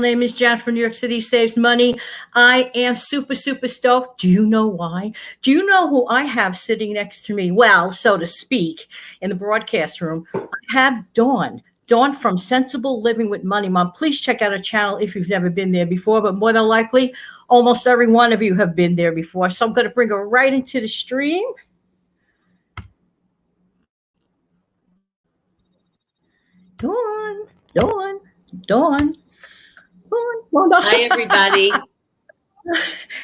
name is Jan from New York City Saves Money. I am super, super stoked. Do you know why? Do you know who I have sitting next to me? Well, so to speak, in the broadcast room, I have Dawn. Dawn from Sensible Living with Money Mom. Please check out her channel if you've never been there before, but more than likely, almost every one of you have been there before. So I'm going to bring her right into the stream. Dawn. Hi, everybody.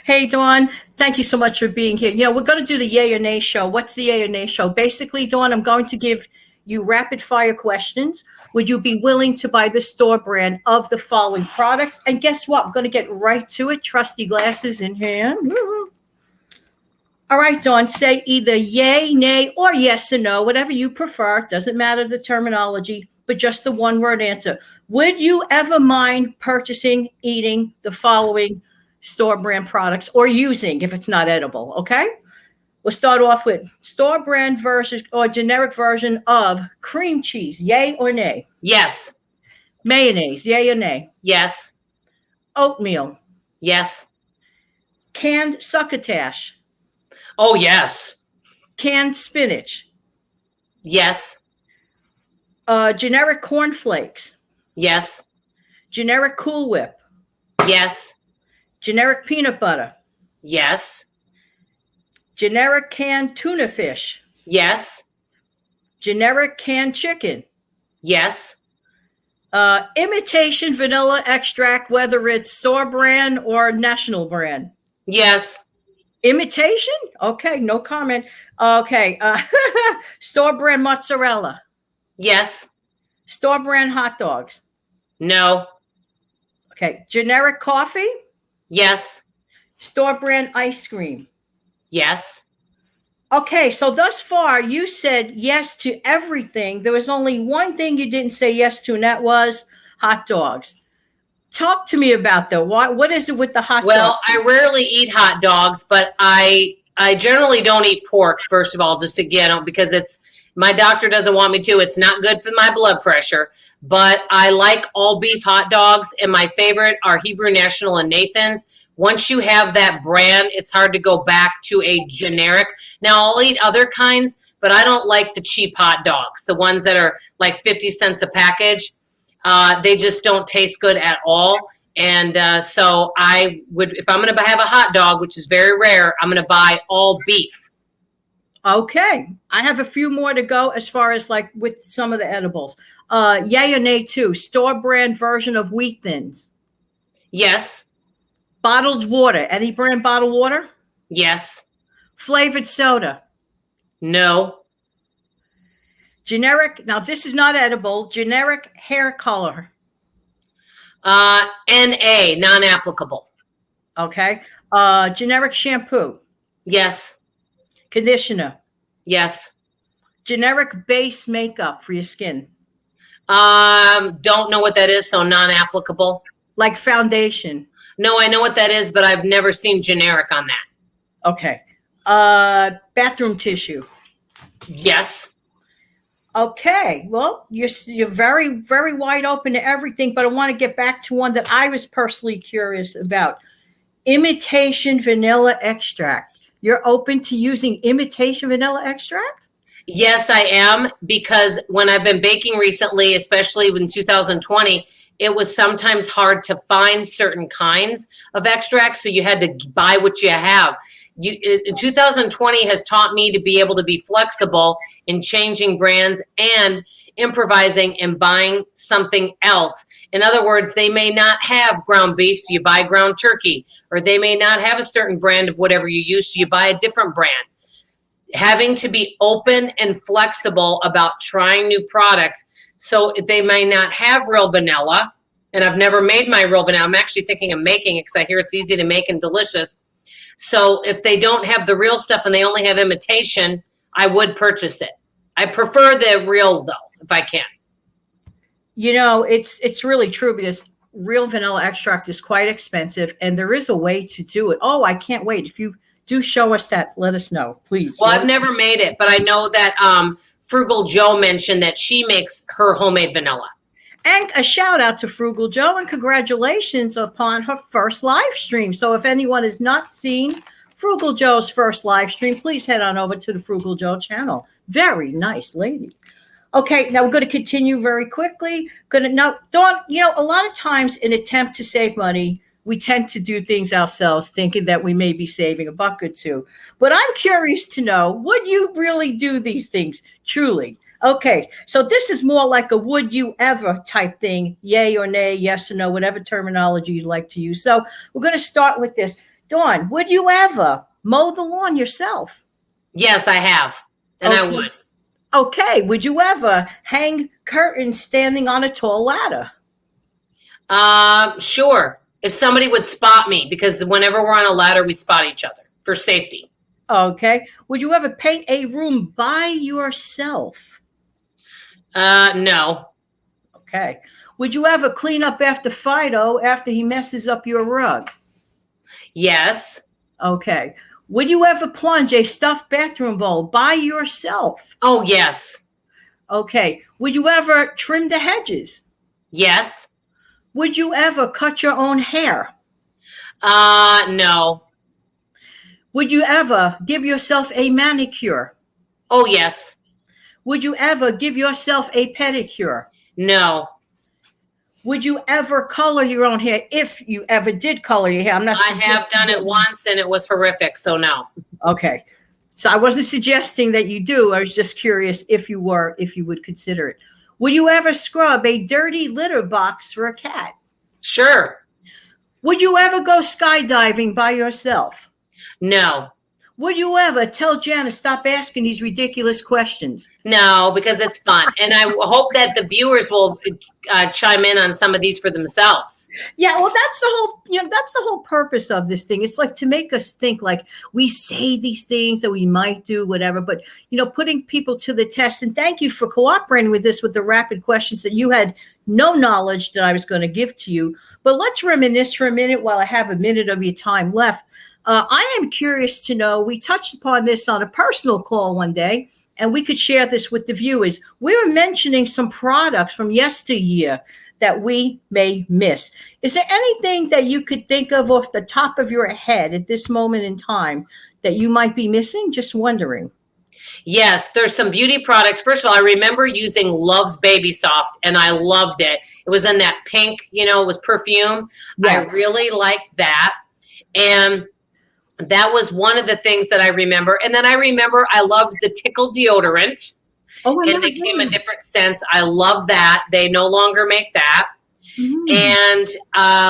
Hey, Dawn. Thank you so much for being here. We're going to do the yay or nay show. What's the yay or nay show? Basically, Dawn, I'm going to give you rapid fire questions. Would you be willing to buy the store brand of the following products? And guess what? I'm going to get right to it. Trusty glasses in hand. Woo-hoo. All right, Dawn, say either yay, nay, or yes or no, whatever you prefer. Doesn't matter the terminology, but just the one-word answer. Would you ever mind purchasing, eating the following store brand products or using if it's not edible? Okay. We'll start off with store brand version or generic version of cream cheese. Yay or nay? Yes. Mayonnaise. Yay or nay? Yes. Oatmeal. Yes. Canned succotash. Oh, yes. Canned spinach. Yes. Generic cornflakes. Yes. Generic Cool Whip. Yes. Generic peanut butter. Yes. Generic canned tuna fish. Yes. Generic canned chicken. Yes. Imitation vanilla extract, whether it's store brand or national brand. Yes. Imitation? Okay, no comment. Okay. Store brand mozzarella. Yes. Store brand hot dogs. No. Okay. Generic coffee. Yes. Store brand ice cream. Yes. Okay, so thus far you said yes to everything. There was only one thing you didn't say yes to, and that was hot dogs. Talk to me about that. What is it with the hot dogs? Well, I rarely eat hot dogs, but I generally don't eat pork, first of all, just again, because my doctor doesn't want me to. It's not good for my blood pressure, but I like all beef hot dogs, and my favorite are Hebrew National and Nathan's. Once you have that brand, it's hard to go back to a generic. Now, I'll eat other kinds, but I don't like the cheap hot dogs, the ones that are like 50 cents a package. They just don't taste good at all. And so I would, if I'm going to have a hot dog, which is very rare, I'm going to buy all beef. Okay. I have a few more to go as far as like with some of the edibles. Yay or nay too, store brand version of Wheat Thins. Yes. Bottled water. Any brand bottled water? Yes. Flavored soda? No. Generic, now this is not edible, generic hair color? NA, non-applicable. Okay. Generic shampoo? Yes. Conditioner? Yes. Generic base makeup for your skin? Don't know what that is, so non-applicable. Like foundation? No, I know what that is, but I've never seen generic on that. Okay. Bathroom tissue? Yes. Okay. Well, you're very, very wide open to everything, but I want to get back to one that I was personally curious about. Imitation vanilla extract. You're open to using imitation vanilla extract? Yes, I am, because when I've been baking recently, especially in 2020, it was sometimes hard to find certain kinds of extracts, so you had to buy what you have. 2020 has taught me to be able to be flexible in changing brands and improvising and buying something else. In other words, they may not have ground beef, so you buy ground turkey, or they may not have a certain brand of whatever you use, so you buy a different brand. Having to be open and flexible about trying new products. So they may not have real vanilla, and I've never made my real vanilla. I'm actually thinking of making it because I hear it's easy to make and delicious. So if they don't have the real stuff and they only have imitation, I would purchase it. I prefer the real though, if I can. It's really true because real vanilla extract is quite expensive, and there is a way to do it. Oh, I can't wait. If you do show us that, let us know, please. Well, I've never made it, but I know that Frugal Joe mentioned that she makes her homemade vanilla. And a shout out to Frugal Joe and congratulations upon her first live stream. So if anyone has not seen Frugal Joe's first live stream, please head on over to the Frugal Joe channel. Very nice lady. Okay, now we're going to continue very quickly. Now, Dawn, a lot of times in attempt to save money, we tend to do things ourselves thinking that we may be saving a buck or two. But I'm curious to know, would you really do these things truly? Okay, so this is more like a would you ever type thing, yay or nay, yes or no, whatever terminology you'd like to use. So we're going to start with this. Dawn, would you ever mow the lawn yourself? Yes, I have, and Okay. I would. Okay, would you ever hang curtains standing on a tall ladder? Sure. If somebody would spot me, because whenever we're on a ladder, we spot each other for safety. Okay, would you ever paint a room by yourself? No. Okay, would you ever clean up after Fido after he messes up your rug? Yes. Okay, would you ever plunge a stuffed bathroom bowl by yourself? Oh, yes. Okay, would you ever trim the hedges? Yes. Would you ever cut your own hair? No. Would you ever give yourself a manicure? Oh, yes. Would you ever give yourself a pedicure? No. Would you ever color your own hair if you ever did color your hair? I have done it once and it was horrific, so no. Okay. So I wasn't suggesting that you do. I was just curious if you would consider it. Would you ever scrub a dirty litter box for a cat? Sure. Would you ever go skydiving by yourself? No. Would you ever tell Jan to stop asking these ridiculous questions? No, because it's fun. And I hope that the viewers will chime in on some of these for themselves. Yeah, well, that's the whole purpose of this thing. It's like to make us think like we say these things that we might do, whatever, but, putting people to the test. And thank you for cooperating with this, with the rapid questions that you had no knowledge that I was going to give to you. But let's reminisce for a minute while I have a minute of your time left. I am curious to know, we touched upon this on a personal call one day, and we could share this with the viewers. We were mentioning some products from yesteryear that we may miss. Is there anything that you could think of off the top of your head at this moment in time that you might be missing? Just wondering. Yes, there's some beauty products. First of all, I remember using Love's Baby Soft, and I loved it. It was in that pink, it was perfume. Yeah. I really liked that. And that was one of the things that I remember. And then I remember I loved the Tickle deodorant. Oh, and it came a different sense. I love that. They no longer make that. And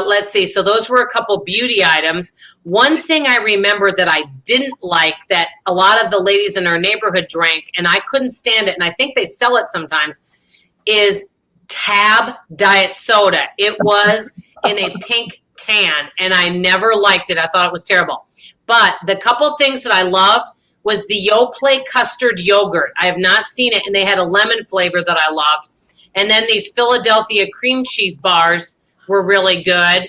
let's see. So those were a couple beauty items. One thing I remember that I didn't like that a lot of the ladies in our neighborhood drank, and I couldn't stand it, and I think they sell it sometimes, is Tab Diet Soda. It was in a pink can, and I never liked it. I thought it was terrible. But the couple things that I loved was the Yoplait custard yogurt. I have not seen it, and they had a lemon flavor that I loved. And then these Philadelphia cream cheese bars were really good.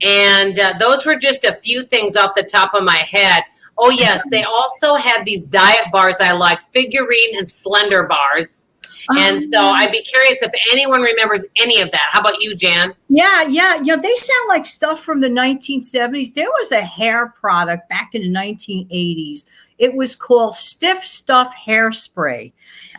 And those were just a few things off the top of my head. Oh, yes, they also had these diet bars I liked, Figurine and Slender bars. And so I'd be curious if anyone remembers any of that. How about you, Jan? Yeah. They sound like stuff from the 1970s. There was a hair product back in the 1980s. It was called Stiff Stuff Hairspray.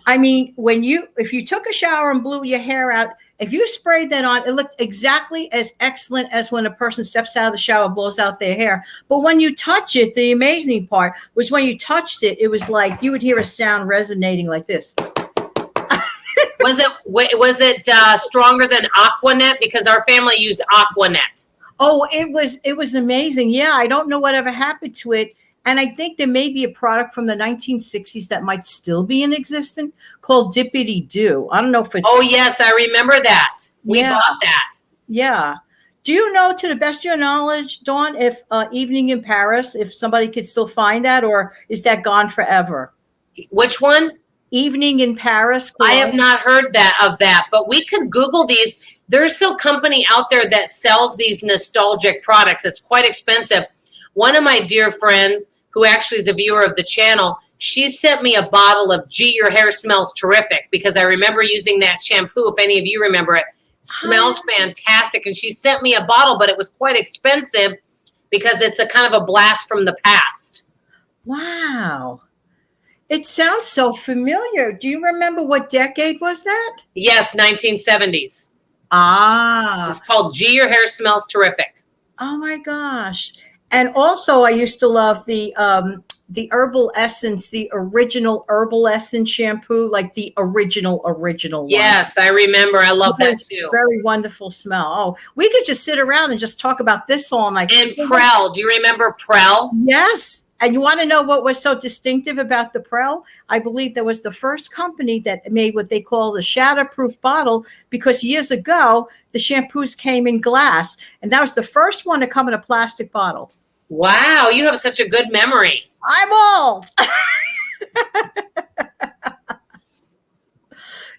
I mean, if you took a shower and blew your hair out, if you sprayed that on, it looked exactly as excellent as when a person steps out of the shower, blows out their hair. But when you touch it, the amazing part was when you touched it, it was like you would hear a sound resonating like this. Was it stronger than Aquanet? Because our family used Aquanet. Oh, it was amazing. Yeah, I don't know whatever happened to it. And I think there may be a product from the 1960s that might still be in existence called Dippity Doo. I don't know if it's... Oh, yes, I remember that. We bought that. Yeah. Do you know, to the best of your knowledge, Dawn, if Evening in Paris, if somebody could still find that, or is that gone forever? Which one? Evening in Paris. I have not heard of that, but we could Google these. There's still a company out there that sells these nostalgic products. It's quite expensive. One of my dear friends, who actually is a viewer of the channel, she sent me a bottle of Gee, Your Hair Smells Terrific, because I remember using that shampoo, if any of you remember it, Smells fantastic. And she sent me a bottle, but it was quite expensive because it's a kind of a blast from the past. Wow. It sounds so familiar. Do you remember what decade was that? Yes, 1970s. Ah. It's called G. Your hair smells terrific. Oh my gosh. And also I used to love the Herbal Essence, the original Herbal Essence shampoo, like the original one. Yes, I remember. I love that too. Very wonderful smell. Oh, we could just sit around and just talk about this all night. And Prel. Do you remember Prel? Yes. And you want to know what was so distinctive about the Prel? I believe that was the first company that made what they call the shatterproof bottle, because years ago, the shampoos came in glass. And that was the first one to come in a plastic bottle. Wow, you have such a good memory. I'm old.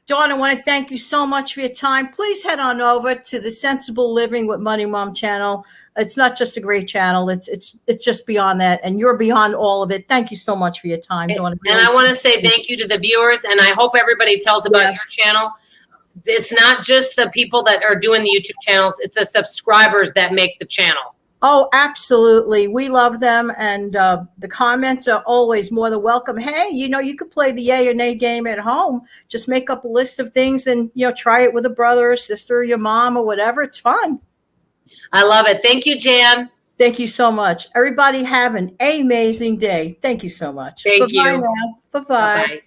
Dawn, I want to thank you so much for your time. Please head on over to the Sensible Living with Money Mom channel. It's not just a great channel. It's just beyond that. And you're beyond all of it. Thank you so much for your time, Dawn. And I want to say thank you to the viewers. And I hope everybody tells about your channel. It's not just the people that are doing the YouTube channels. It's the subscribers that make the channel. Oh, absolutely. We love them. And the comments are always more than welcome. Hey, you could play the yay or nay game at home. Just make up a list of things and, try it with a brother or sister or your mom or whatever. It's fun. I love it. Thank you, Jan. Thank you so much. Everybody have an amazing day. Thank you so much. Thank you. Bye-bye now. Bye-bye. Bye-bye.